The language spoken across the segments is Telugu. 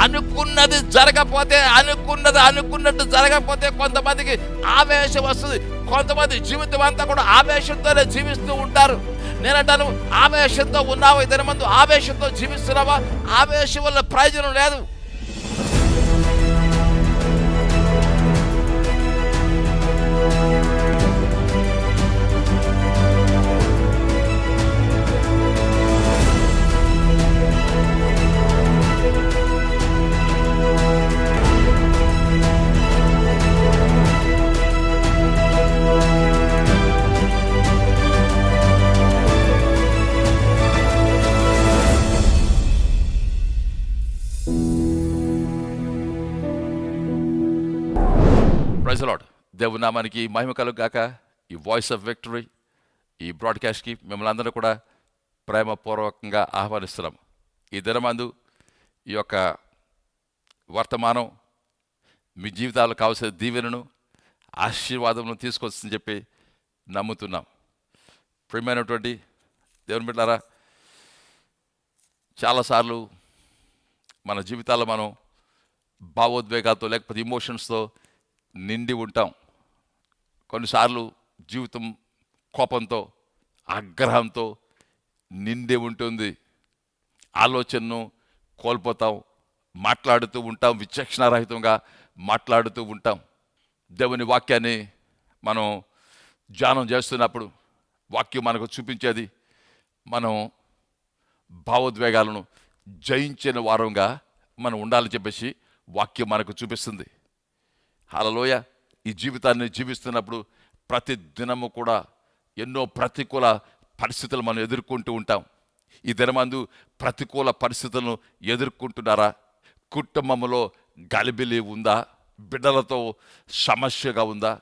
అనుకున్నది అనుకున్నట్టు జరగకపోతే కొంతమందికి ఆవేశం వస్తుంది. కొంతమంది జీవితం అంతా కూడా ఆవేశంతోనే జీవిస్తూ ఉంటారు. నేనంటాను, ఆవేశంతో ఉన్నావా? ఇద్దరి మంది ఆవేశంతో జీవిస్తున్నావా? ఆవేశం వల్ల ప్రయోజనం లేదు. Praise the Lord. దేవుని నామానికి మహిమ కలుగుగాక. ఈ వాయిస్ ఆఫ్ విక్టరీ, ఈ బ్రాడ్కాస్ట్కి మిమ్మల్ని అందరూ కూడా ప్రేమపూర్వకంగా ఆహ్వానిస్తున్నాం. ఈ దినమందు ఈ యొక్క వర్తమానం మీ జీవితాలకు కావాల్సిన దీవెనను, ఆశీర్వాదములను తీసుకొస్తుందని చెప్పి నమ్ముతున్నాం. ప్రియమైనటువంటి దేవుని బిడ్డలారా, చాలాసార్లు మన జీవితాల్లో మనం భావోద్వేగాలతో లేకపోతే ఇమోషన్స్తో నిండి ఉంటాం. కొన్నిసార్లు జీవితం కోపంతో, ఆగ్రహంతో నిండి ఉంటుంది. ఆలోచనను కోల్పోతాం, మాట్లాడుతూ ఉంటాం, విచక్షణారహితంగా మాట్లాడుతూ ఉంటాం. దేవుని వాక్యాన్ని మనం ధ్యానం చేస్తున్నప్పుడు వాక్యం మనకు చూపించేది మనం భావోద్వేగాలను జయించిన వారంగా మనం ఉండాలని చెప్పేసి వాక్యం మనకు చూపిస్తుంది. హల్లెలూయా. ఈ జీవితాన్ని జీవిస్తున్నప్పుడు ప్రతి దినము కూడా ఎన్నో ప్రతికూల పరిస్థితులు మనం ఎదుర్కొంటూ ఉంటాం. ఈ దినమందు ప్రతికూల పరిస్థితులను ఎదుర్కొంటున్నారా? కుటుంబంలో గలిబిలి ఉందా? బిడ్డలతో సమస్యగా ఉందా?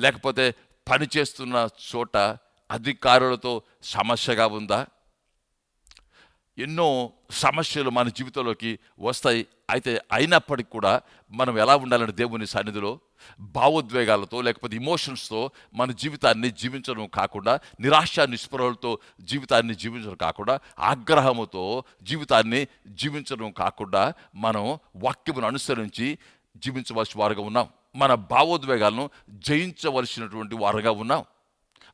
లేకపోతే పనిచేస్తున్న చోట అధికారులతో సమస్యగా ఉందా? ఎన్నో సమస్యలు మన జీవితంలోకి వస్తాయి. అయితే అయినప్పటికీ కూడా మనం ఎలా ఉండాలంటే దేవుని సన్నిధిలో భావోద్వేగాలతో లేకపోతే ఇమోషన్స్తో మన జీవితాన్ని జీవించడం కాకుండా, నిరాశ నిస్పృహలతో జీవితాన్ని జీవించడం కాకుండా, ఆగ్రహముతో జీవితాన్ని జీవించడం కాకుండా మనం వాక్యమును అనుసరించి జీవించవలసిన వారుగా ఉన్నాం. మన భావోద్వేగాలను జయించవలసినటువంటి వారుగా ఉన్నాం.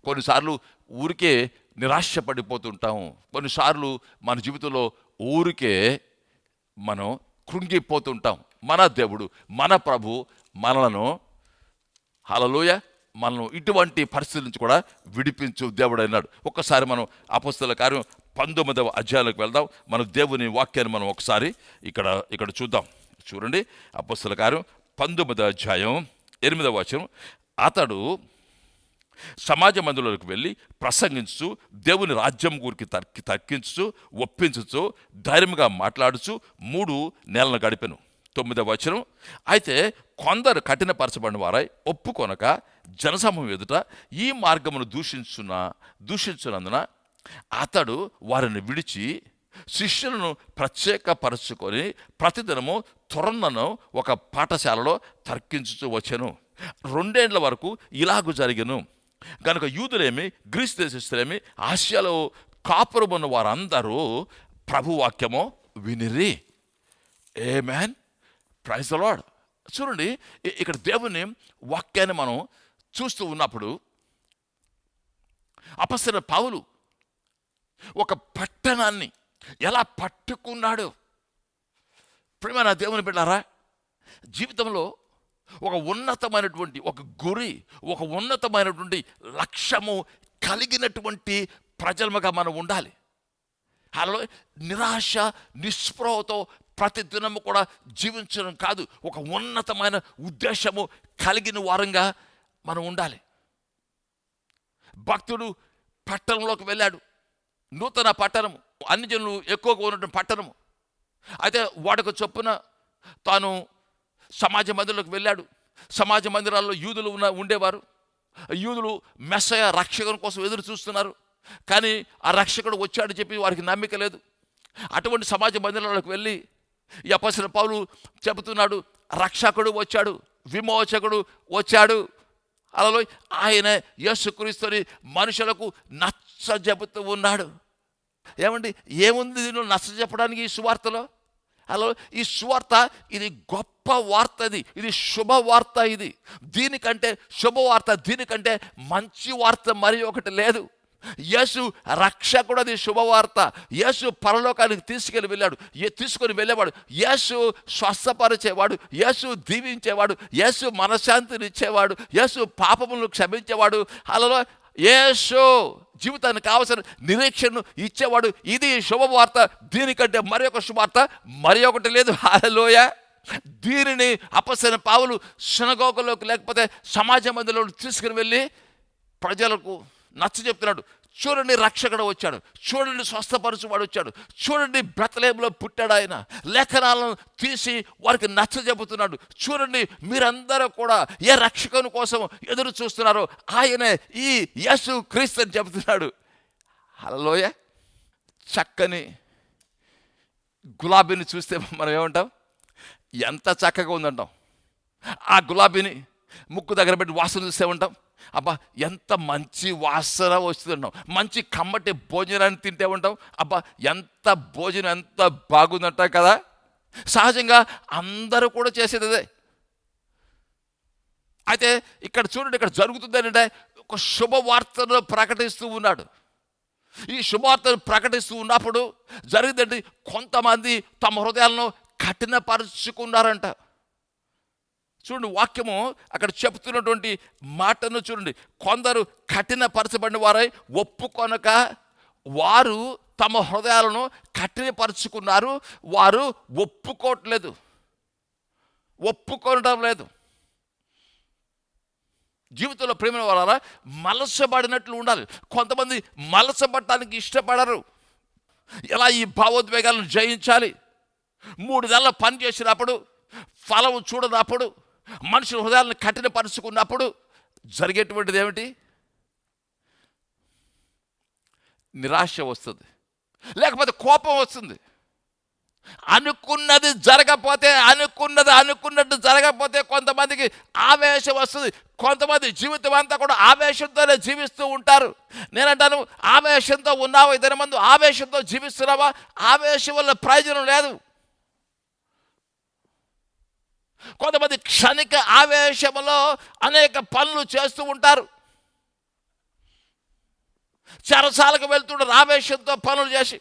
కొన్నిసార్లు ఊరికే నిరాశ పడిపోతుంటాం. కొన్నిసార్లు మన జీవితంలో ఊరికే మనం కృంగిపోతుంటాం. మన దేవుడు, మన ప్రభు మనలను హల్లెలూయా మనను ఇటువంటి పరిస్థితుల నుంచి కూడా విడిపించు దేవుడు అన్నాడు. ఒక్కసారి మనం అపొస్తలుల కార్యం 19వ అధ్యాయంలోకి వెళ్దాం. మన దేవుని వాక్యాన్ని మనం ఒకసారి ఇక్కడ చూద్దాం. చూడండి, అపొస్తలుల కార్యం 19వ అధ్యాయం 8వ వచనం. అతడు సమాజ మందిరంలోకి వెళ్ళి ప్రసంగించు, దేవుని రాజ్యం గురికి తర్కించు, ఒప్పించు, ధైర్యంగా మాట్లాడుచు 3 నెలలు గడిపెను. 9వ వచనం. అయితే కొందరు కఠినపరచబడిన వారై ఒప్పుకొనక జనసమూహం ఎదుట ఈ మార్గమును దూషించున్నందున అతడు వారిని విడిచి శిష్యులను ప్రత్యేకపరచుకొని ప్రతిదినము త్వరను ఒక పాఠశాలలో తర్కించుతూ వచ్చెను. 2 ఏళ్ల వరకు ఇలాగు జరిగెను. కనుక యూదులేమి, గ్రీసు దేశస్థులేమి, ఆసియాలో కాపురమున్న వారందరూ ప్రభు వాక్యము వినిరి. ఆమేన్. Praise the Lord. చూడండి, ఇక్కడ దేవుని వాక్యాన్ని మనం చూస్తూ ఉన్నప్పుడు అపొస్తలుడైన పౌలు ఒక పట్టణాన్ని ఎలా పట్టుకున్నాడు. ప్రియమైన దేవుని బిడ్డలారా, జీవితంలో ఒక ఉన్నతమైనటువంటి ఒక గురి, ఒక ఉన్నతమైనటువంటి లక్ష్యము కలిగినటువంటి ప్రజలుగా మనం ఉండాలి. అలా నిరాశ నిస్పృహతో ప్రతి దినము కూడా జీవించడం కాదు, ఒక ఉన్నతమైన ఉద్దేశము కలిగిన వారంగా మనం ఉండాలి. భక్తుడు పట్టణంలోకి వెళ్ళాడు. నూతన పట్టణము, అన్ని జనులు ఎక్కువగా ఉన్నటువంటి పట్టణము. అయితే వాడికి చొప్పున తాను సమాజ మందిరంలోకి వెళ్ళాడు. సమాజ మందిరాల్లో యూదులు ఉండేవారు. యూదులు మెస్సయ రక్షకుని కోసం ఎదురు చూస్తున్నారు. కానీ ఆ రక్షకుడు వచ్చాడని చెప్పి వారికి నమ్మిక లేదు. అటువంటి సమాజ మందిరాలకు వెళ్ళి ఈ అపొస్తలుడైన పౌలు చెబుతున్నాడు, రక్షకుడు వచ్చాడు, విమోచకుడు వచ్చాడు. అలా ఆయన యేసుక్రీస్తుని మనుషులకు నచ్చజెబుతూ ఉన్నాడు. ఏమండి, ఏముంది దీనిలో నచ్చ చెప్పడానికి ఈ సువార్తలో? హలో, ఈ సువార్త ఇది గొప్ప వార్త, ఇది శుభవార్త. దీనికంటే శుభవార్త, దీనికంటే మంచి వార్త మరి ఒకటి లేదు. యేసు రక్షకుడు, అది శుభవార్త. యేసు పరలోకానికి తీసుకొని వెళ్ళేవాడు. యేసు స్వస్థపరిచేవాడు, యేసు దీవించేవాడు, యేసు మనశ్శాంతినిచ్చేవాడు, యేసు పాపములను క్షమించేవాడు. అలలో యేసు జీవితానికి కావలసిన నిరీక్షను ఇచ్చేవాడు. ఇది శుభవార్త. దీనికంటే మరి ఒక శుభవార్త మరి ఒకటి లేదు. హల్లెలూయా. దీనిని అపొస్తలుడైన పౌలు సినగోగులోకి, లేకపోతే సమాజ మందిరంలోకి తీసుకుని వెళ్ళి ప్రజలకు నచ్చ చెప్తున్నాడు. చూడండి, రక్షకుడు వచ్చాడు, చూడండి, స్వస్థపరచువాడు వచ్చాడు, చూడండి, బెత్లెహేములో పుట్టాడు ఆయన. లేఖనాలను తీసి వారికి నచ్చ చెబుతున్నాడు. చూడండి, మీరందరూ కూడా ఏ రక్షకుని కోసం ఎదురు చూస్తున్నారో ఆయనే ఈ యేసు క్రీస్తు అని చెబుతున్నాడు. హల్లెలూయా. చక్కని గులాబీని చూస్తే మనం ఏమంటాం? ఎంత చక్కగా ఉందంటాం. ఆ గులాబీని ముక్కు దగ్గర పెట్టి వాసన చూస్తే ఉంటాం, అబ్బా ఎంత మంచి వాసన వస్తుందంటాం. మంచి కమ్మటి భోజనాన్ని తింటే ఉంటాం, అబ్బా ఎంత భోజనం ఎంత బాగుందంటాం కదా. సహజంగా అందరూ కూడా చేసేది అదే. అయితే ఇక్కడ చూడండి, ఇక్కడ జరుగుతుంది ఏంటంటే ఒక శుభవార్తను ప్రకటిస్తూ ఉన్నాడు. ఈ శుభవార్తను ప్రకటిస్తూ ఉన్నప్పుడు జరిగిందండి, కొంతమంది తమ హృదయాలను కఠినపరుచుకున్నారంట. చూడండి, వాక్యము అక్కడ చెప్తున్నటువంటి మాటను చూడండి. కొందరు కఠినపరచబడిన వారై ఒప్పుకొనక వారు తమ హృదయాలను కఠినపరుచుకున్నారు. వారు ఒప్పుకోవడం లేదు. జీవితంలో ప్రేమ వల్ల మలసబడినట్లు ఉండాలి. కొంతమంది మలసబడటానికి ఇష్టపడరు. ఎలా ఈ భావోద్వేగాలను జయించాలి? 3 నెలల పని చేసినప్పుడు, ఫలం చూడనప్పుడు, మనుషుల హృదయాలను కఠినపరుచుకున్నప్పుడు జరిగేటువంటిది ఏమిటి? నిరాశ వస్తుంది, లేకపోతే కోపం వస్తుంది. అనుకున్నది అనుకున్నట్టు జరగకపోతే కొంతమందికి ఆవేశం వస్తుంది. కొంతమంది జీవితం అంతా కూడా ఆవేశంతోనే జీవిస్తూ ఉంటారు. నేనంటాను, ఆవేశంతో ఉన్నావా? ఇద్దరి మంది ఆవేశంతో జీవిస్తున్నావా? ఆవేశం వల్ల ప్రయోజనం లేదు. కొంతమంది క్షణిక ఆవేశంలో అనేక పనులు చేస్తూ ఉంటారు. చెరసాలకు వెళ్తుంటారు ఆవేశంతో పనులు చేసి.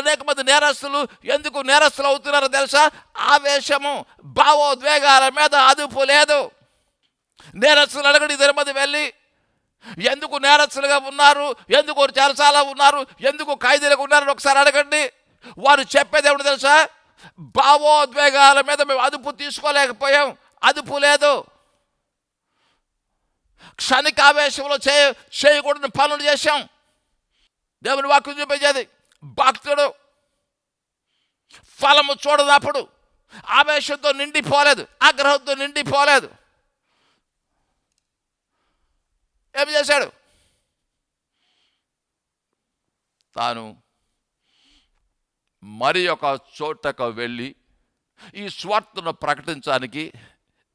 అనేక మంది నేరస్తులు ఎందుకు నేరస్తులు అవుతున్నారో తెలుసా? ఆవేశము, భావోద్వేగాల మీద అదుపు లేదు. నేరస్తులు అడగండి, 2 మంది వెళ్ళి ఎందుకు నేరస్తులుగా ఉన్నారు, ఎందుకు చెరసాల ఉన్నారు, ఎందుకు ఖైదీలుగా ఉన్నారని ఒకసారి అడగండి. వారు చెప్పేది ఏమిటి తెలుసా? భావోద్వేగాల మీద మేము అదుపు తీసుకోలేకపోయాం, అదుపు లేదు. క్షణిక ఆవేశంలో చేయకూడని పనులు చేశాం. దేవుని వాక్యం చూపించేది, భక్తుడు ఫలము చూడనప్పుడు ఆవేశంతో నిండిపోలేదు, ఆగ్రహంతో నిండిపోలేదు. ఏమి చేశాడు? తాను మరి ఒక చోటకు వెళ్ళి ఈ స్వార్థను ప్రకటించడానికి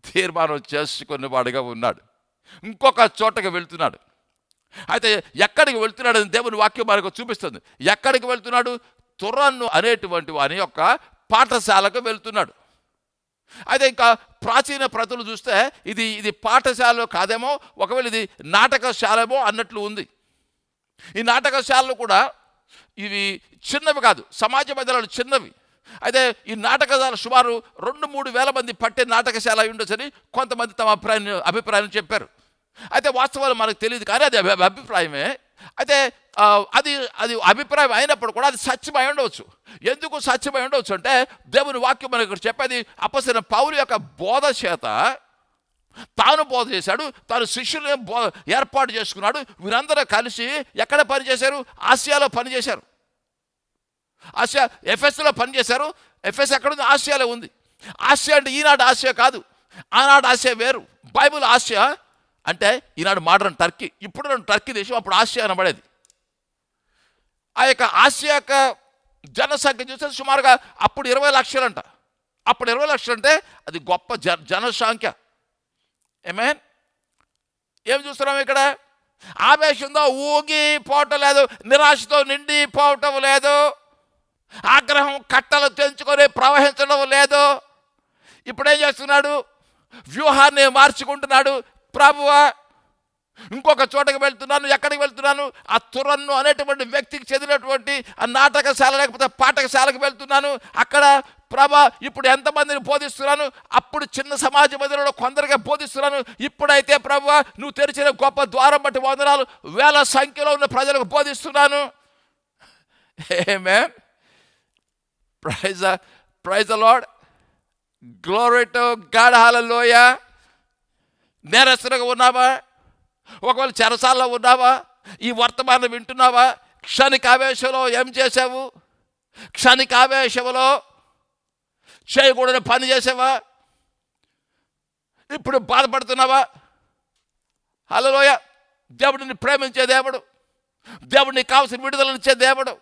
తీర్మానం చేసుకునేవాడుగా ఉన్నాడు. ఇంకొక చోటకు వెళ్తున్నాడు. అయితే ఎక్కడికి వెళ్తున్నాడని దేవుని వాక్యం మనకు చూపిస్తుంది. ఎక్కడికి వెళ్తున్నాడు? తురన్ను అనేటువంటి వాని యొక్క పాఠశాలకు వెళ్తున్నాడు. అయితే ఇంకా ప్రాచీన ప్రతులు చూస్తే ఇది పాఠశాల కాదేమో, ఒకవేళ ఇది నాటకశాలేమో అన్నట్లు ఉంది. ఈ నాటకశాలలు కూడా ఇవి చిన్నవి కాదు, సమాజ మందిరాలు చిన్నవి. అయితే ఈ నాటకశాల సుమారు 2-3 వేల మంది పట్టే నాటకశాల అయి ఉండొచ్చని కొంతమంది తమ అభిప్రాయం చెప్పారు. అయితే వాస్తవాలు మనకు తెలియదు, కానీ అది అభిప్రాయమే. అయితే అది అభిప్రాయం అయినప్పుడు కూడా అది సత్యమై ఉండవచ్చు. ఎందుకు సత్యమై ఉండవచ్చు అంటే, దేవుని వాక్యం మనకు ఇక్కడ చెప్పేది అపొస్తలుడైన పౌలు యొక్క బోధ చేత తాను బోధ చేశాడు, తాను శిష్యులను ఏర్పాటు చేసుకున్నాడు. వీరందరూ కలిసి ఎక్కడ పనిచేశారు? ఆసియాలో పనిచేశారు. ఆసియా ఎఫెస్లో పనిచేశారు. ఎఫెస్ ఎక్కడుంది? ఆసియాలో ఉంది. ఆసియా అంటే ఈనాడు ఆసియా కాదు, ఆనాడు ఆసియా వేరు. బైబిల్ ఆసియా అంటే ఈనాడు మోడర్న్ టర్కీ, ఇప్పుడు టర్కీ దేశం, అప్పుడు ఆసియా అనబడేది. ఆ యొక్క ఆసియా యొక్క జనసంఖ్య చూస్తే సుమారుగా అప్పుడు 20 లక్షలంట. అప్పుడు 20 లక్షలు అంటే అది గొప్ప జనసంఖ్య. ఏమేన్ ఏం చూస్తున్నాం ఇక్కడ? ఆవేశంతో ఊగిపోవటం లేదు, నిరాశతో నిండిపోవటం లేదు, ఆగ్రహం కట్టలు తెంచుకొని ప్రవహించడం లేదు. ఇప్పుడేం చేస్తున్నాడు? వ్యూహాన్ని మార్చుకుంటున్నాడు. ప్రభువా, ఇంకొక చోటకి వెళ్తున్నాను. ఎక్కడికి వెళ్తున్నాను? ఆ తురన్ను అనేటువంటి వ్యక్తికి చెందినటువంటి ఆ నాటకశాల లేకపోతే పాఠకశాలకు వెళ్తున్నాను. అక్కడ ప్రభా ఇప్పుడు ఎంతమందిని బోధిస్తున్నాను, అప్పుడు చిన్న సమాజ మందిరంలో కొందరిగా బోధిస్తున్నాను. ఇప్పుడైతే ప్రభువా నువ్వు తెరిచిన గొప్ప ద్వారం బట్టి వందనాలు, వేల సంఖ్యలో ఉన్న ప్రజలకు బోధిస్తున్నాను. Amen. Praise the Lord. Glory to God. Hallelujah. నేరస్తులుగా ఉన్నావా? ఒకవేళ చెరసాల్లో ఉన్నావా? ఈ వర్తమానం వింటున్నావా? క్షణిక ఆవేశంలో ఏం చేసావు? క్షణిక ఆవేశంలో చేయకూడని పని చేసావా? ఇప్పుడు బాధపడుతున్నావా? హల్లెలూయా. దేవుడిని ప్రేమించే దేవుడు, దేవుడిని కావాల్సిన విడుదలనిచ్చే దేవుడు,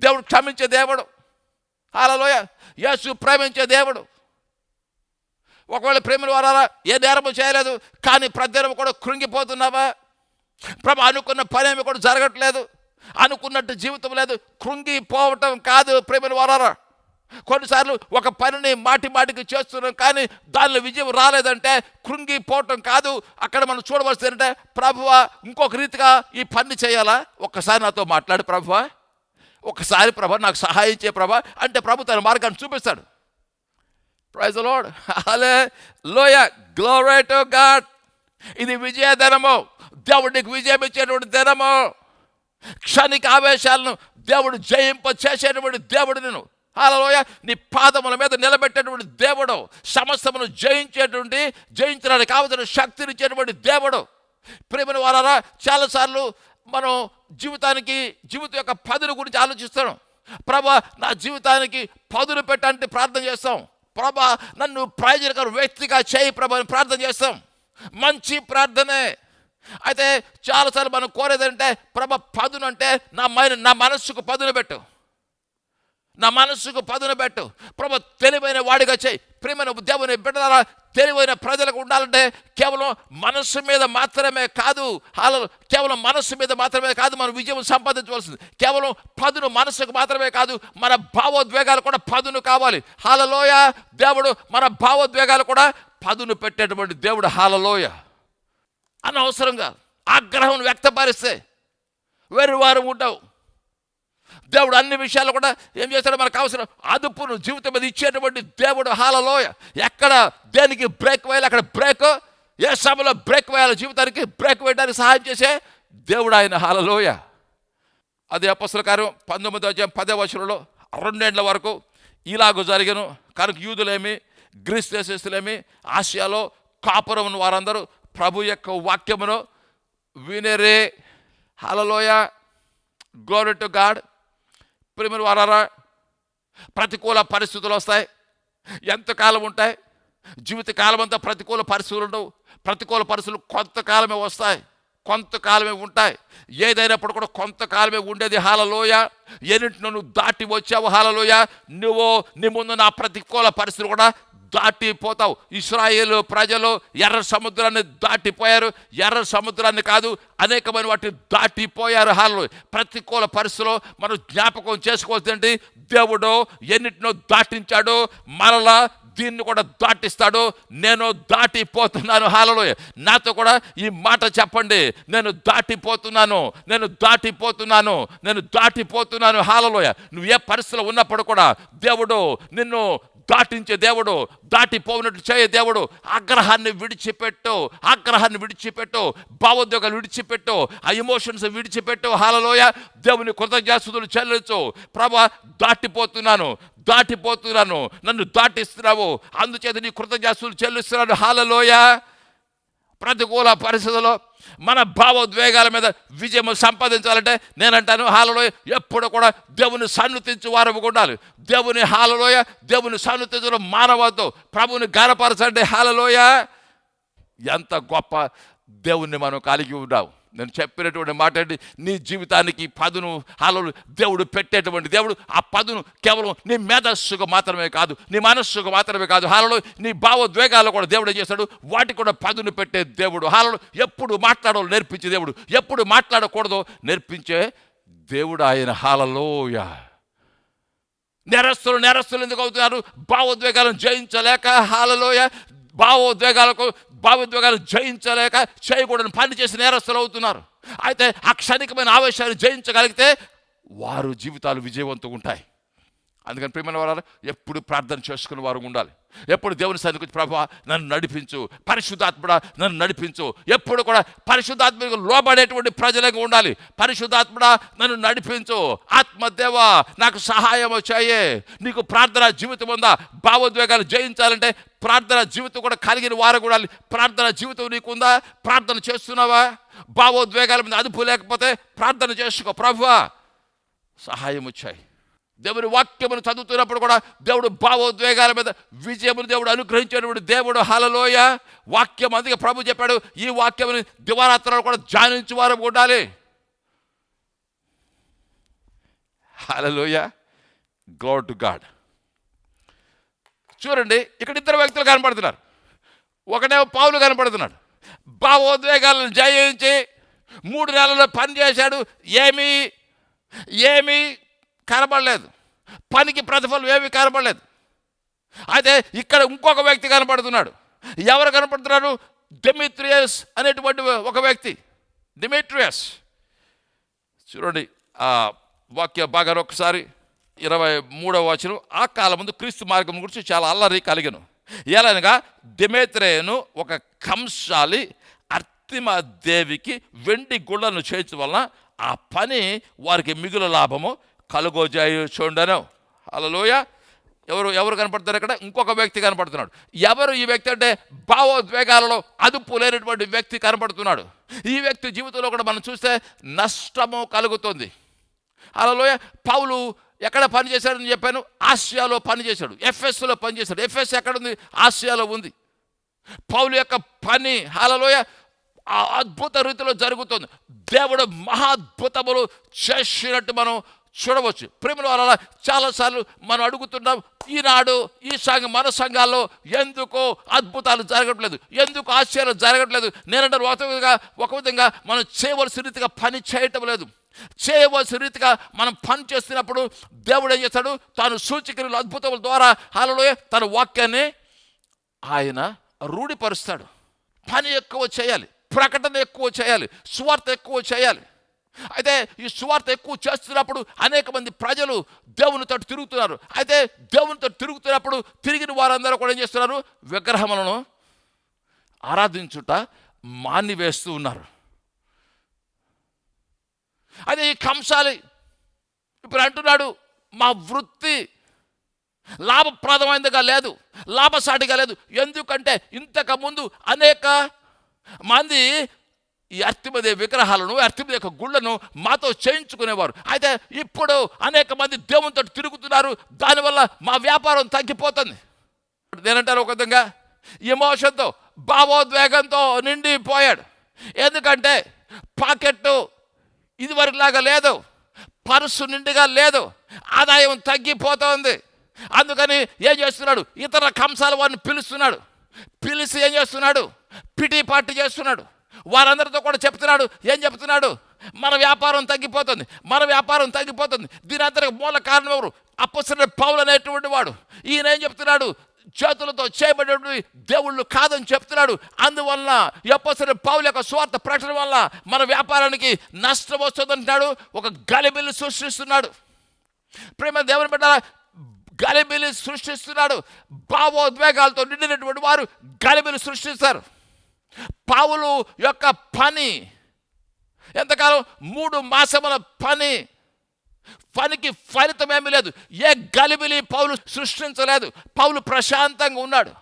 దేవుడు క్షమించే దేవుడు. హల్లెలూయా. యేసు ప్రేమించే దేవుడు. ఒకవేళ ప్రేమల వారారా ఏ నేరము చేయలేదు, కానీ ప్రతిదినం కూడా కృంగిపోతున్నావా? ప్రభు అనుకున్న పని ఏమి కూడా జరగట్లేదు, అనుకున్నట్టు జీవితం లేదు. కృంగిపోవటం కాదు ప్రేమల వారారా. కొన్నిసార్లు ఒక పనిని మాటికి చేస్తున్నాం, కానీ దానిలో విజయం రాలేదంటే కృంగిపోవటం కాదు. అక్కడ మనం చూడవలసింది ఏంటంటే, ప్రభువా ఇంకొక రీతిగా ఈ పని చేయాలా? ఒక్కసారి నాతో మాట్లాడు ప్రభువా, ఒకసారి ప్రభు నాకు సహాయం చేయ ప్రభా అంటే ప్రభు తన మార్గాన్ని చూపిస్తాడు. Praise the Lord. Hallelujah. Glory to God. ఇది విజయ దినము, దేవుడికి విజయం ఇచ్చేటువంటి దినము. క్షణిక ఆవేశాలను దేవుడు జయింప చేసేటువంటి దేవుడు. నేను హల్లెలూయా. నీ పాదముల మీద నిలబెట్టేటువంటి దేవుడు, సమస్తమును జయించడానికి కావలసిన శక్తినిచ్చేటువంటి దేవుడు. ప్రేమను వారారా, చాలాసార్లు మనం జీవితం యొక్క పదును గురించి ఆలోచిస్తాం. ప్రభా నా జీవితానికి పదును పెట్టంటే ప్రార్థన చేస్తాం. ప్రభా నన్ను ప్రయోజనకర వ్యక్తిగా చేయి ప్రభా అని ప్రార్థన చేస్తాం. మంచి ప్రార్థనే. అయితే చాలాసార్లు మనం కోరేదంటే, ప్రభా పదును అంటే నా మనస్సుకు పదును పెట్టు, నా మనస్సుకు పదును పెట్టు ప్రభా, తెలివైన వాడిగా చేయి. ప్రేమైన దేవుని బిడ్డలారా, తెలివైన ప్రజలకు ఉండాలంటే కేవలం మనస్సు మీద మాత్రమే కాదు, కేవలం మనస్సు మీద మాత్రమే కాదు మనం విజయం సంపాదించవలసింది. కేవలం పదును మనస్సుకు మాత్రమే కాదు, మన భావోద్వేగాలు కూడా పదును కావాలి. హల్లెలూయా. దేవుడు మన భావోద్వేగాలు కూడా పదును పెట్టేటువంటి దేవుడు. హల్లెలూయా. అనవసరంగా ఆగ్రహం వ్యక్తపరిస్తే వెర్రివారు ఉంటావు. దేవుడు అన్ని విషయాలు కూడా ఏం చేస్తాడో మనకు అవసరం అదుపును జీవితం మీద ఇచ్చేటువంటి దేవుడు. హల్లెలూయా. ఎక్కడ దేనికి బ్రేక్ వేయాలి అక్కడ బ్రేక్, ఏ సమయంలో బ్రేక్ వేయాలి, జీవితానికి బ్రేక్ వేయడానికి సహాయం చేసే దేవుడు ఆయన. హల్లెలూయా. అది అపొస్తలుల కార్యం 19:10 2 ఏళ్ల వరకు ఇలాగ జరిగను. కనుక యూదులేమి గ్రీస్ దేశస్తులేమి ఆసియాలో కాపురం ఉన్న వారందరూ ప్రభు యొక్క వాక్యమును వినేరే. హల్లెలూయా. Glory to God. ప్రేమల వారారా, ప్రతికూల పరిస్థితులు వస్తాయి. ఎంతకాలం ఉంటాయి? జీవితకాలం అంతా ప్రతికూల పరిస్థితులు ఉండవు. ప్రతికూల పరిస్థితులు కొంతకాలమే వస్తాయి, కొంతకాలమే ఉంటాయి. ఏదైనప్పుడు కూడా కొంతకాలమే ఉండేది. హల్లెలూయా. ఎన్నింటిని నువ్వు దాటి వచ్చావు. హల్లెలూయా. నువ్వు నీ ముందు నా ప్రతికూల పరిస్థితులు కూడా దాటిపోతావు. ఇశ్రాయేలు ప్రజలు ఎర్ర సముద్రాన్ని దాటిపోయారు. ఎర్ర సముద్రాన్ని కాదు, అనేకమైన వాటిని దాటిపోయారు. హల్లెలూయా. ప్రతికూల పరిస్థితుల్లో మనం జ్ఞాపకం చేసుకోవాల్సింది, దేవుడు ఎన్నిటినో దాటించాడు, మరలా దీన్ని కూడా దాటిస్తాడు. నేను దాటిపోతున్నాను. హల్లెలూయా. నాతో కూడా ఈ మాట చెప్పండి, నేను దాటిపోతున్నాను, నేను దాటిపోతున్నాను, నేను దాటిపోతున్నాను. హల్లెలూయా. నువ్వు ఏ పరిస్థితిలో ఉన్నప్పుడు కూడా దేవుడు నిన్ను దాటించే దేవుడు, దాటిపోయినట్టు చేయ దేవుడు. ఆగ్రహాన్ని విడిచిపెట్టు, భావోద్వేగాలు విడిచిపెట్టు, ఆ ఎమోషన్స్ విడిచిపెట్టు. హల్లెలూయా. దేవుని కృతజ్ఞతాస్తుతులు చెల్లించు. ప్రభా దాటిపోతున్నాను, నన్ను దాటిస్తున్నావు, అందుచేత నీ కృతజ్ఞతాస్తుతులు చెల్లిస్తున్నాను. హల్లెలూయా. ప్రతికూల పరిస్థితుల్లో మన భావోద్వేగాల మీద విజయం సంపాదించాలంటే నేనంటాను, హల్లెలూయా, ఎప్పుడు కూడా దేవుని సన్నుతించు వారు ఉండాలి. దేవుని హల్లెలూయా, దేవుని సన్నుతించడం మానవద్దు. ప్రభుని గణపరచండి. హల్లెలూయా. ఎంత గొప్ప దేవుణ్ణి మనం కలిగి ఉన్నాం. నేను చెప్పినటువంటి మాట ఏంటి? నీ జీవితానికి పదును హల్లెలూయా దేవుడు పెట్టేటువంటి దేవుడు ఆ పదును కేవలం నీ మేధస్సుకు మాత్రమే కాదు, నీ మనస్సుకు మాత్రమే కాదు, హల్లెలూయా నీ భావోద్వేగాలు కూడా దేవుడు ఏం చేస్తాడు, వాటికి కూడా పదును పెట్టే దేవుడు. హల్లెలూయా ఎప్పుడు మాట్లాడాలో నేర్పించే దేవుడు, ఎప్పుడు మాట్లాడకూడదో నేర్పించే దేవుడు ఆయన. హల్లెలూయా. నేరస్తులు ఎందుకు అవుతున్నారు? భావోద్వేగాలను జయించలేక. హల్లెలూయా భావోద్వేగాలను జయించలేక చేయకూడని పని చేసి నేరస్తులు అవుతున్నారు. అయితే ఆ క్షణికమైన ఆవేశాన్ని జయించగలిగితే వారు జీవితాలు విజయవంతంగా ఉంటాయి. అందుకని ప్రియమైన వారు ఎప్పుడు ప్రార్థన చేసుకునే వారు ఉండాలి. ఎప్పుడు దేవుని సన్నిధికి ప్రభువా నన్ను నడిపించు, పరిశుద్ధాత్ముడా నన్ను నడిపించు. ఎప్పుడు కూడా పరిశుద్ధాత్మకు లోబడేటువంటి ప్రజలుగా ఉండాలి. పరిశుద్ధాత్ముడా నన్ను నడిపించు, ఆత్మదేవా నాకు సహాయం చేయే. నీకు ప్రార్థన జీవితం ఉందా? భావోద్వేగాలు జయించాలంటే ప్రార్థన జీవితం కూడా కలిగిన వారు కూడా. ప్రార్థన జీవితం నీకుందా? ప్రార్థన చేస్తున్నావా? భావోద్వేగాల మీద అదుపు లేకపోతే ప్రార్థన చేసుకో, ప్రభువా సహాయం వచ్చాయి. దేవుని వాక్యమును చదువుతున్నప్పుడు కూడా దేవుడు భావోద్వేగాల మీద విజయమును దేవుడు అనుగ్రహించేటువంటి దేవుడు. హల్లెలూయా. వాక్యం అందుకే ప్రభు చెప్పాడు, ఈ వాక్యముని దివారాత్రాలు కూడా ధ్యానించే వారు ఉండాలి. హల్లెలూయా. Glory to God. చూడండి, ఇక్కడ ఇద్దరు వ్యక్తులు కనపడుతున్నారు. ఒకటేమో పౌలు కనపడుతున్నాడు. భావోద్వేగాలను జయించి 3 నెలల్లో పని చేశాడు. ఏమీ కనబడలేదు, పనికి ప్రతిఫలం ఏమీ కనబడలేదు. అయితే ఇక్కడ ఇంకొక వ్యక్తి కనపడుతున్నాడు. ఎవరు కనపడుతున్నారు? డెమిత్రియస్ అనేటువంటి ఒక వ్యక్తి. డెమిత్రియస్ చూడండి ఆ వాక్య భాగాన్ని ఒకసారి 23వ వచనం. ఆ కాలం ముందు క్రీస్తు మార్గం గురించి చాలా అల్లరి కలిగను. ఎలానగా డెమెత్రియను ఒక కంసాలి అర్తిమదేవికి వెండి గుళ్ళను చేర్చడం వలన ఆ పని వారికి మిగులు లాభము కలుగజేయుచుండెను. హల్లెలూయా. ఎవరు కనపడుతున్నారు ఇక్కడ? ఇంకొక వ్యక్తి కనపడుతున్నాడు. ఎవరు ఈ వ్యక్తి అంటే భావోద్వేగాలలో అదుపు లేనటువంటి వ్యక్తి కనపడుతున్నాడు. ఈ వ్యక్తి జీవితంలో కూడా మనం చూస్తే నష్టము కలుగుతుంది. హల్లెలూయా. పౌలు ఎక్కడ పని చేశాడని చెప్పాను? ఆసియాలో పనిచేశాడు, ఎఫెస్లో పనిచేశాడు. ఎఫెస్ ఎక్కడుంది? ఆసియాలో ఉంది. పౌలు యొక్క పని హల్లెలూయా అద్భుత రీతిలో జరుగుతుంది. దేవుడు మహాద్భుతములు చేసినట్టు మనం చూడవచ్చు. ప్రేమల వల్ల చాలాసార్లు మనం అడుగుతున్నాం, ఈనాడు మన సంఘాల్లో ఎందుకో అద్భుతాలు జరగట్లేదు, ఎందుకు ఆశ్చర్యాలు జరగట్లేదు? నేనంటారు ఒక విధంగా మనం చేయవలసిన రీతిగా పని చేయటం లేదు. చేయవలసిన రీతిగా మనం పని చేస్తున్నప్పుడు దేవుడు ఏం చేస్తాడు? తాను సూచక్రియలు అద్భుతముల ద్వారా హల్లెలూయా తన వాక్యాన్ని ఆయన రూఢిపరుస్తాడు. పని ఎక్కువ చేయాలి, ప్రకటన ఎక్కువ చేయాలి, సువార్త ఎక్కువ చేయాలి. అయితే ఈ సువార్త ఎక్కువ చేస్తున్నప్పుడు అనేక మంది ప్రజలు దేవునితో తిరుగుతున్నారు. అయితే దేవునితో తిరుగుతున్నప్పుడు తిరిగిన వారందరూ కూడా ఏం చేస్తున్నారు? విగ్రహములను ఆరాధించుట మానివేస్తూ ఉన్నారు. అదే ఈ కంసాలి ఇప్పుడు అంటున్నాడు, మా వృత్తి లాభప్రదమైనదిగా లేదు, లాభసాటిగా లేదు. ఎందుకంటే ఇంతకుముందు అనేక మంది ఈ అర్తిమదే విగ్రహాలను, అర్తిమదే యొక్క గుళ్ళను మాతో చేయించుకునేవారు. అయితే ఇప్పుడు అనేక మంది దేవునితో తిరుగుతున్నారు. దానివల్ల మా వ్యాపారం తగ్గిపోతుంది. నేనంటారు ఒక విధంగా ఎమోషన్తో, భావోద్వేగంతో నిండిపోయాడు. ఎందుకంటే పాకెట్టు ఇదివరకులాగా లేదు, పర్సు నిండుగా లేదు, ఆదాయం తగ్గిపోతుంది. అందుకని ఏం చేస్తున్నాడు? ఇతర కంసాల వారిని పిలుస్తున్నాడు. పిలిచి ఏం చేస్తున్నాడు? పిటి పార్టీ చేస్తున్నాడు. వారందరితో కూడా చెప్తున్నాడు. ఏం చెప్తున్నాడు? మన వ్యాపారం తగ్గిపోతుంది. దీని అంతటి మూల కారణం ఎవరు? అపొస్తలుడైన పౌలు అనేటువంటి వాడు. ఈయన ఏం చెప్తున్నాడు? చేతులతో చేయబడేటువంటి దేవుళ్ళు కాదని చెప్తున్నాడు. అందువల్ల అపొస్తలుడైన పౌలు యొక్క సువార్త ప్రకటన వల్ల మన వ్యాపారానికి నష్టం వస్తుందంటున్నాడు. ఒక గలిబిలి సృష్టిస్తున్నాడు. ప్రేమ దేవుని బిడ్డ గలిబిలి సృష్టిస్తున్నాడు. భావోద్వేగాలతో నిండినటువంటి వారు గలిబిలి సృష్టిస్తారు. పౌలు యొక్క పని ఎంతకాలం? 3 మాసముల పని. పనికి ఫలితం ఏమీ లేదు. ఏ గలిబిలి పౌలు సృష్టించలేదు. పౌలు ప్రశాంతంగా ఉన్నాడు.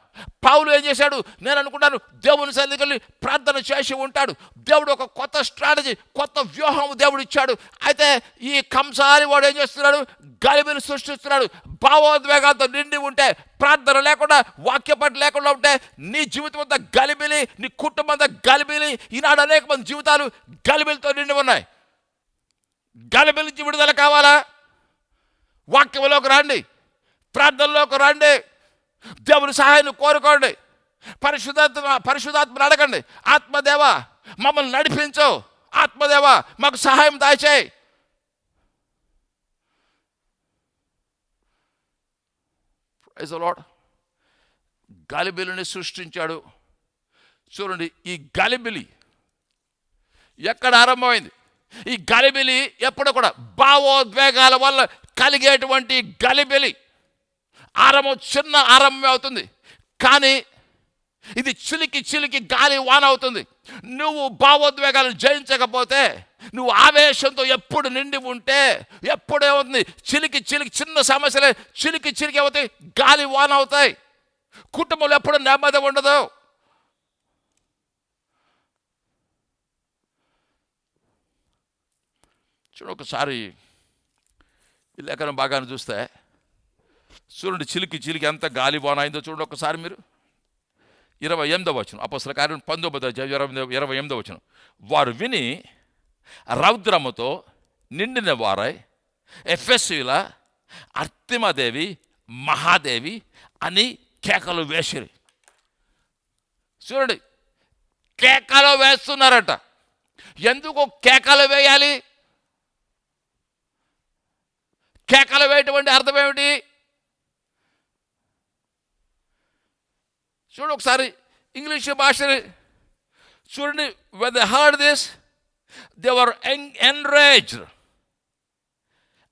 పౌలు ఏం చేశాడు? నేను అనుకున్నాను దేవుని సన్నిధికి వెళ్ళి ప్రార్థన చేసి ఉంటాడు. దేవుడు ఒక కొత్త స్ట్రాటజీ, కొత్త వ్యూహం దేవుడు ఇచ్చాడు. అయితే ఈ కంసాలి వాడు ఏం చేస్తున్నాడు? గలిబిలి సృష్టిస్తున్నాడు. భావోద్వేగాలతో నిండి ఉంటే, ప్రార్థన లేకుండా, వాక్యపట్టు లేకుండా ఉంటే నీ జీవితం అంతా గలిబిలి, నీ కుటుంబం అంతా గలిబిలి. ఈనాడు అనేక మంది జీవితాలు గలిబిలితో నిండి ఉన్నాయి. గలిబిలి నుంచి విడుదల కావాలా? వాక్యంలోకి రండి, ప్రార్థనలోకి రండి, దేవుని సహాయాన్ని కోరుకోండి, పరిశుద్ధాత్మను అడగండి. ఆత్మదేవ మమ్మల్ని నడిపించు, ఆత్మదేవ మాకు సహాయం దయచేయి. Praise the lord. గలిబిలిని సృష్టించాడు. చూడండి, ఈ గలిబిలి ఎక్కడ ఆరంభమైంది? ఈ గలిబిలి ఎప్పుడు కూడా భావోద్వేగాల వల్ల కలిగేటువంటి గలిబిలి చిన్న ఆరంభమే అవుతుంది. కానీ ఇది చిలికి చిలికి గాలి వాన అవుతుంది. నువ్వు భావోద్వేగాలను జయించకపోతే, నువ్వు ఆవేశంతో ఎప్పుడు నిండి ఉంటే, ఎప్పుడేమవుతుంది? చిలికి చిలికి చిన్న సమస్యలే చిలికి చిలికి అవుతాయి, గాలి వాన అవుతాయి. కుటుంబంలో ఎప్పుడు నెమ్మది ఉండదు. చూడండి, ఒకసారి ఈ లేఖనం బాగానే చూస్తే చూడండి, చిలికి చిలికి ఎంత గాలి వాన అయిందో చూడండి ఒకసారి మీరు. 28వ వచనం, అపొస్తలుల కార్యం 19:28వ వచనం. వారు విని రౌద్రముతో నిండిన వారై ఎఫెసీయుల అర్తిమదేవి మహాదేవి అని కేకలు వేసిరి. చూడండి, కేకలు వేస్తున్నారట. ఎందుకు కేకలు వేయాలి? కేకలు వేయటువంటి అర్థం ఏమిటి? చూడండి ఒకసారి ఇంగ్లీష్ భాషని చూడండి. when they heard this, they were enraged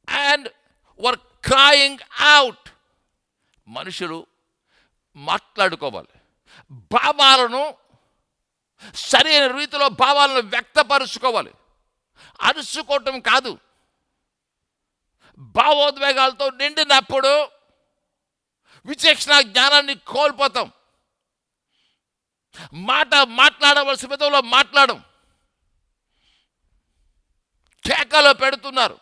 and were crying out. మనుషులు మాట్లాడుకోవాలి, భావాలను సరైన రీతిలో భావాలను వ్యక్తపరుచుకోవాలి. అరుచుకోవటం కాదు. భావోద్వేగాలతో నిండినప్పుడు విచక్షణ జ్ఞానాన్ని కోల్పోతాం. మాట్లాడవలసిన విధంలో మాట్లాడడం. కేకలో పెడుతున్నారు.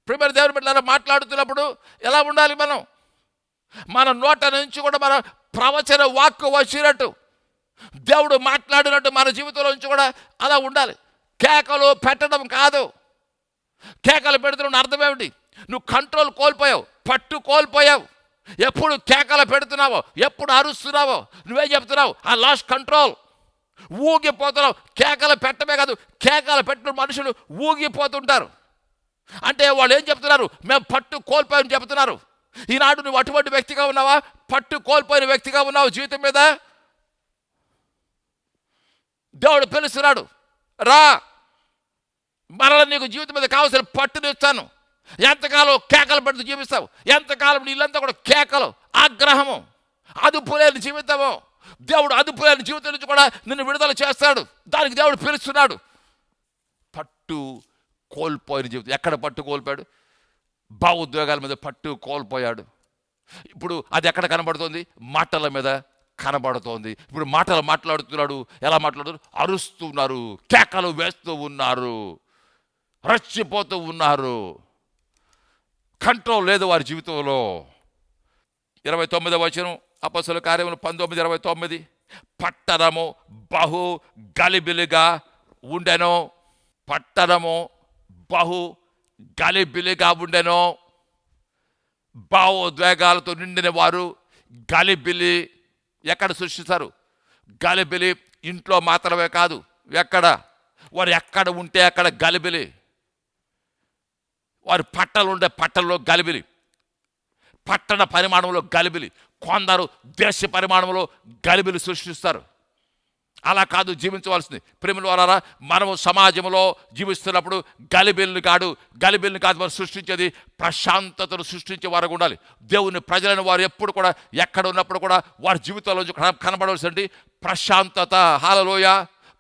ప్రియమైన దేవుని బిడ్డలారా, మాట్లాడుతున్నప్పుడు ఎలా ఉండాలి? మన నోట నుంచి కూడా మన ప్రవచన వాక్కు వచ్చినట్టు, దేవుడు మాట్లాడినట్టు మన జీవితంలో నుంచి కూడా అలా ఉండాలి. కేకలు పెట్టడం కాదు. కేకలు పెడుతున్న అర్థం ఏమిటి? నువ్వు కంట్రోల్ కోల్పోయావు, పట్టు కోల్పోయావు. ఎప్పుడు కేకలు పెడుతున్నావో, ఎప్పుడు అరుస్తున్నావో, నువ్వేం చెప్తున్నావు? ఆ లాస్ట్ కంట్రోల్. ఊగిపోతున్నావు. కేకలు పెట్టమే కాదు, కేకలు పెట్టిన మనుషులు ఊగిపోతుంటారు. అంటే వాళ్ళు ఏం చెప్తున్నారు? మేము పట్టు కోల్పోయామని చెప్తున్నారు. ఈనాడు నువ్వు అటువంటి వ్యక్తిగా ఉన్నావా? పట్టు కోల్పోయిన వ్యక్తిగా ఉన్నావు జీవితం మీద? దేవుడు పిలుస్తున్నాడు, రా, మరలా నీకు జీవితం మీద కావాల్సిన పట్టునిస్తాను. ఎంతకాలం కేకలు పెడుతూ జీవిస్తావు? ఎంతకాలం నీళ్ళంతా కూడా కేకలు, ఆగ్రహము, అదుపులేని జీవితము. దేవుడు అదుపులేని జీవితం నుంచి కూడా నిన్ను విడుదల చేస్తాడు. దానికి దేవుడు పిలుస్తున్నాడు. పట్టు కోల్పోయిన జీవితం. ఎక్కడ పట్టు కోల్పోయాడు? భావోద్వేగాల మీద పట్టు కోల్పోయాడు. ఇప్పుడు అది ఎక్కడ కనబడుతుంది? మాటల మీద కనబడుతోంది. ఇప్పుడు మాటలు మాట్లాడుతున్నాడు. ఎలా మాట్లాడుతున్నారు? అరుస్తున్నారు, కేకలు వేస్తూ ఉన్నారు, రచ్చిపోతూ ఉన్నారు. కంట్రోల్ లేదు వారి జీవితంలో. 29వ వచనం, అపొస్తలుల కార్యములు 19:29. పట్టణము బహు గలిబిలిగా ఉండెను. పట్టణము బహు గలిబిలిగా ఉండెను. భావోద్వేగాలతో నిండిన వారు గలిబిలి ఎక్కడ సృష్టిస్తారు? గలిబిలి ఇంట్లో మాత్రమే కాదు, వారు ఎక్కడ ఉంటే అక్కడ గలిబిలి. వారి పట్టణంలో గలిబిలి, పట్టణ పరిమాణంలో గలిబిలి. కొందరు దేశ పరిమాణంలో గలిబిలి సృష్టిస్తారు. అలా కాదు జీవించవలసింది. ప్రేమల వారారా, మనము సమాజంలో జీవిస్తున్నప్పుడు గలిబిల్ని కాదు మనం సృష్టించేది, ప్రశాంతతను సృష్టించే వారు ఉండాలి. దేవుని ప్రజలను వారు ఎప్పుడు కూడా, ఎక్కడ ఉన్నప్పుడు కూడా వారి జీవితంలో కనబడవలసింది ప్రశాంతత. హల్లెలూయా.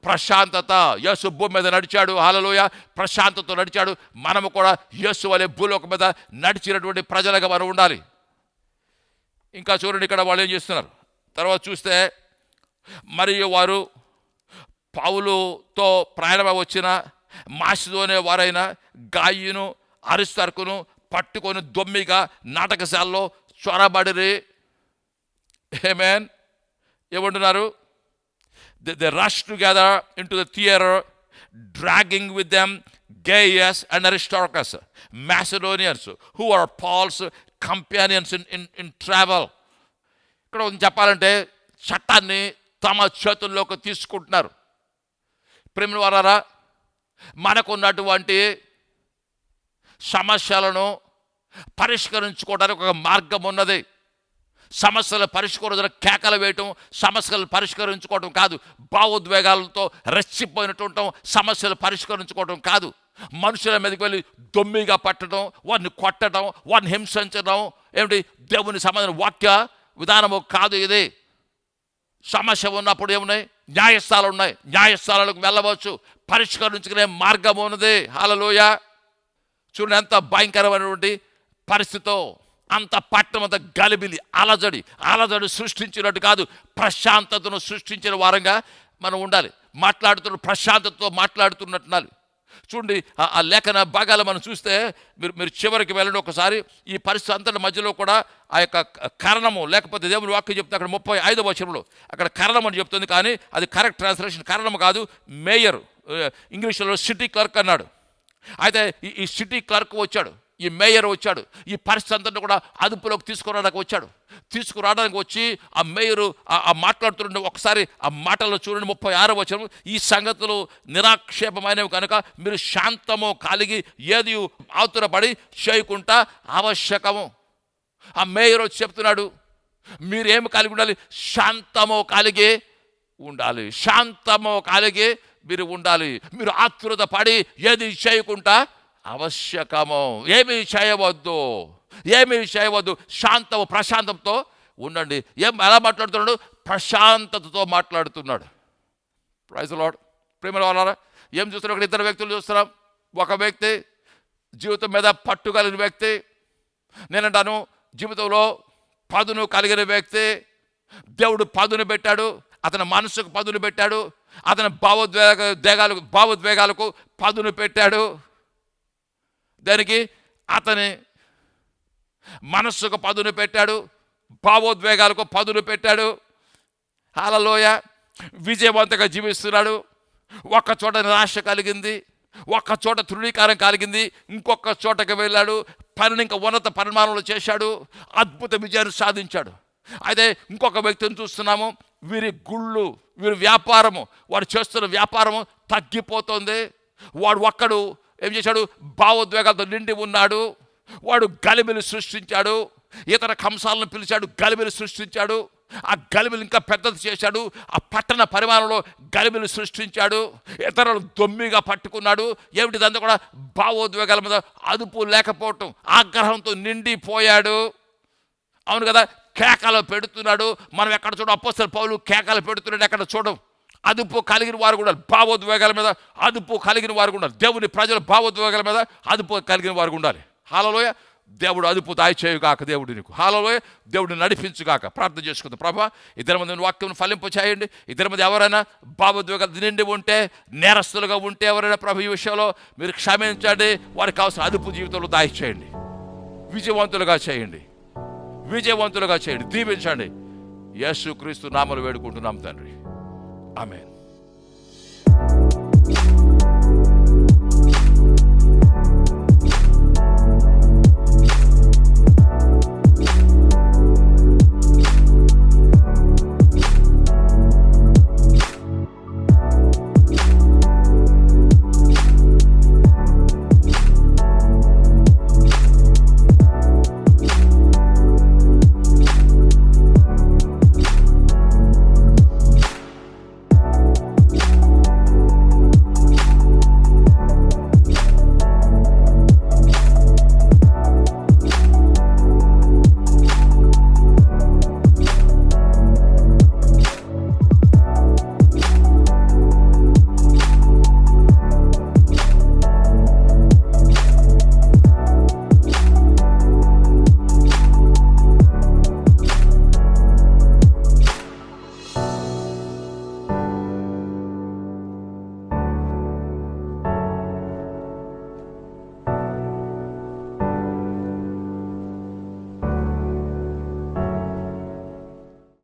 ప్రశాంతత. యేసు భూమి మీద నడిచాడు, హల్లెలూయా, ప్రశాంతతతో నడిచాడు. మనము కూడా యేసు వలె భూలోకం మీద నడిచినటువంటి ప్రజలుగా మనం ఉండాలి. ఇంకా చూడండి ఇక్కడ వాళ్ళు ఏం చేస్తున్నారు. తర్వాత చూస్తే, మరియు వారు పౌలుతో ప్రయాణమై వచ్చిన మాసిదోనియ వారైన గాయిను అరిస్తార్కును పట్టుకొని దొమ్మిగా నాటకశాలలో చొరబడిరి. ఆమేన్. ఏమంటున్నారు? They rushed together into the theater, dragging with them Gaius and Aristarchus, Macedonians, who are Paul's companions in travel. ఇక్కడ చెప్పాలంటే చట్టాన్ని తమ చేతుల్లోకి తీసుకుంటున్నారు. ప్రేమ వారారా, మనకున్నటువంటి సమస్యలను పరిష్కరించుకోవడానికి ఒక మార్గం ఉన్నది. సమస్యలు పరిష్కరించడం కేకలు వేయటం, సమస్యలు పరిష్కరించుకోవటం కాదు. భావోద్వేగాలతో రెచ్చిపోయినట్టు సమస్యలు పరిష్కరించుకోవటం కాదు. మనుషుల మీదకి వెళ్ళి దొమ్మిగా పట్టడం, వారిని కొట్టడం, వారిని హింసించడం ఏమిటి దేవుని సంబంధించిన వాక్య విధానము కాదు ఇది. సమస్య ఉన్నప్పుడు ఏమున్నాయి? న్యాయస్థానాలు ఉన్నాయి. న్యాయస్థానాలకు వెళ్ళవచ్చు, పరిష్కరించుకునే మార్గం ఉన్నది. హల్లెలూయా. చూడండి ఎంత భయంకరమైనటువంటి పరిస్థితితో, అంత పట్టణం అంత గలిబిలి, అలజడి సృష్టించినట్టు కాదు, ప్రశాంతతను సృష్టించిన వారంగా మనం ఉండాలి. ప్రశాంతతతో మాట్లాడుతున్నట్టున్నారు. చూడండి ఆ లేఖన భాగాలు మనం చూస్తే, మీరు చివరికి వెళ్ళండి ఒకసారి. ఈ పరిస్థితి అంతటి మధ్యలో కూడా ఆ యొక్క కారణము, లేకపోతే దేవుని వాక్యం చెప్తే అక్కడ 35వ వచనంలో అక్కడ కారణం అని చెప్తుంది, కానీ అది కరెక్ట్ ట్రాన్స్లేషన్. కారణం కాదు, మేయర్, ఇంగ్లీష్లో సిటీ క్లర్క్ అన్నాడు. అయితే ఈ సిటీ క్లర్క్ వచ్చాడు, ఈ మేయర్ వచ్చాడు, ఈ పరిస్థితి అంతా కూడా అదుపులోకి తీసుకురావడానికి వచ్చి ఆ మేయరు ఆ మాట్లాడుతుండే ఒకసారి ఆ మాటల్లో చూడండి 36వ వచనం. ఈ సంగతులు నిరాక్షేపమైనవి కనుక మీరు శాంతము కలిగి ఏది ఆతురపడి చేయకుండా ఆవశ్యకము. ఆ మేయర్ వచ్చి చెప్తున్నాడు, మీరేమి కలిగి ఉండాలి? శాంతము కలిగి ఉండాలి. శాంతము కలిగి మీరు ఉండాలి. మీరు ఆతురత పడి ఏది చేయకుండా ఆవశ్యకము. ఏమీ చేయవద్దు. శాంతము, ప్రశాంతంతో ఉండండి. ఎలా మాట్లాడుతున్నాడు? ప్రశాంతతతో మాట్లాడుతున్నాడు. Praise the Lord. ప్రేమల వాళ్ళారా, ఏం చూస్తున్నాం? ఇక్కడ ఇద్దరు వ్యక్తులు చూస్తున్నాం. ఒక వ్యక్తి జీవితం మీద పట్టుగలిగిన వ్యక్తి, నేనంటాను జీవితంలో పదును కలిగిన వ్యక్తి. దేవుడు పదును పెట్టాడు, అతని మనసుకు పదును పెట్టాడు, అతని భావోద్వేగాలకు పదును పెట్టాడు. దానికి అతని మనస్సుకు పదును పెట్టాడు, భావోద్వేగాలకు పదును పెట్టాడు. హల్లెలూయా. విజయవంతంగా జీవిస్తున్నాడు. ఒక్క చోట నిరాశ కలిగింది, ఒక్క చోట తృణీకారం కలిగింది, ఇంకొక చోటకి వెళ్ళాడు, పనిని ఇంకా ఉన్నత పరిమాణంలో చేశాడు, అద్భుత విజయాన్ని సాధించాడు. అయితే ఇంకొక వ్యక్తిని చూస్తున్నాము, వీరి వ్యాపారము, వాడు చేస్తున్న వ్యాపారము తగ్గిపోతుంది. వాడు ఒక్కడు ఏం చేశాడు? భావోద్వేగాలతో నిండి ఉన్నాడు. వాడు గలిబిలి సృష్టించాడు, ఇతర కంసాలను పిలిచాడు, గలిబిలి సృష్టించాడు. ఆ గలిబిలి ఇంకా పెద్దది చేశాడు. ఆ పట్టణ పరిమాణంలో గలిబిలి సృష్టించాడు. ఇతరులు దొమ్మిగా పట్టుకున్నాడు. ఏమిటిదంతా కూడా భావోద్వేగాల మీద అదుపు లేకపోవటం, ఆగ్రహంతో నిండిపోయాడు. అవును కదా, కేకలు పెడుతున్నాడు. మనం ఎక్కడ చూడం, అపోస్తలుడైన పౌలు కేకలు పెడుతున్నాడు, ఎక్కడ చూడం. అదుపు కలిగిన వారు కూడా భావోద్వేగాల మీద అదుపు కలిగిన వారు కూడా, దేవుని ప్రజల భావోద్వేగాల మీద అదుపు కలిగిన వారు ఉండాలి. హల్లెలూయా. దేవుడు అదుపు దాయిచేయుగాక, దేవుడు నీకు హల్లెలూయా, దేవుడిని నడిపించుగాక. ప్రార్థన చేసుకుందాం. ప్రభా, ఇద్దరి మంది వాక్యం ఫలింపు చేయండి. ఇద్దరి మంది ఎవరైనా భావోద్వేగాలు నిండి ఉంటే, నేరస్తులుగా ఉంటే ఎవరైనా ప్రభు ఈ విషయంలో మీరు క్షమించండి. వారికి కావాల్సిన అదుపు జీవితంలో దాయిచేయండి, విజయవంతులుగా చేయండి, దీవించండి. యేసుక్రీస్తు నామములో వేడుకుంటున్నాం తండ్రి. ఆమేన్.